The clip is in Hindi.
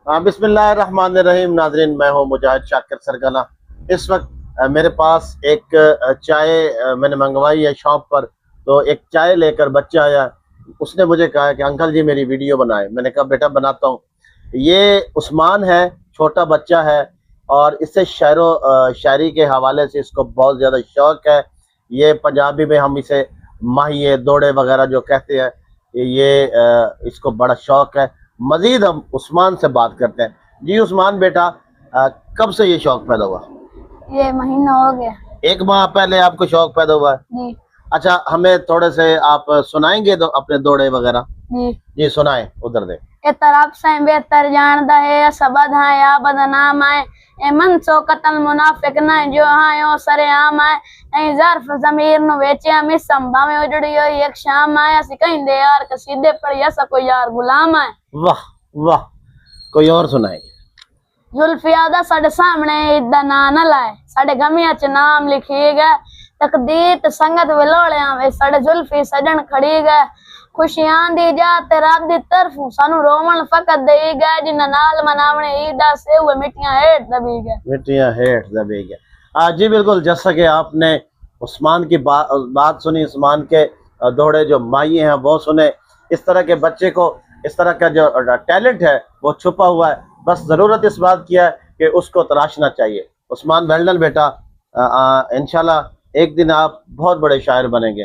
बिस्मिल्लाहिर्रहमानिर्रहीम। नाज़रीन, मैं हूँ मुजाहिद शाकिर सरगना। इस वक्त मेरे पास एक चाय मैंने मंगवाई है शॉप पर। तो एक चाय लेकर बच्चा आया, उसने मुझे कहा कि अंकल जी मेरी वीडियो बनाए। मैंने कहा बेटा बनाता हूँ। ये उस्मान है, छोटा बच्चा है और इससे शायरी के हवाले से इसको बहुत ज़्यादा शौक़ है। ये पंजाबी में हम इसे माहिए दौड़े वगैरह जो कहते हैं, ये इसको बड़ा शौक़ है। मजीद हम उस्मान से बात करते हैं। जी उस्मान बेटा, कब से ये शौक पैदा हुआ? ये महीना हो गया। एक माह पहले आपको शौक पैदा हुआ है? जी। अच्छा, हमें थोड़े से आप सुनाएंगे तो अपने दौड़े वगैरह? जी जी सुनाए, उधर दे। ए तरफ से बेहतर जानदा है सबद है या बदनाम है, ए मन सो कतल मुनाफिक न जो है ओ सरे आम है, ए ज़र्फ ज़मीर नु वेचे मिस संभावे उजड़ी होई एक शाम है, असि कहिंदे यार कसीदे पर ऐसा कोई यार गुलाम है। वाह वाह, कोई और सुनाए। जुल्फियादा साडे सामने इदा ना न लाए, साडे गमिया च नाम लिखी गए, तकदीर संगत विलोड़िया वे साडे जुल्फी सजन खड़ी गए, खुशियां दी जात रब दी तरफों सानू रोमन फकत दई गए, जिन्ना नाल मनावने ईदा से हुए मिट्टियां हेठ दबी गए। मिट्टियां हेठ दबी गए। जी बिल्कुल, जैसा कि आपने उस्मान की बात सुनी, उस्मान के दौड़े जो माई हैं वो सुने। इस तरह के बच्चे को, इस तरह का जो टैलेंट है वो छुपा हुआ है, बस ज़रूरत इस बात की है कि उसको तराशना चाहिए। उस्मान वेल डन बेटा, इंशाल्लाह एक दिन आप बहुत बड़े शायर बनेंगे।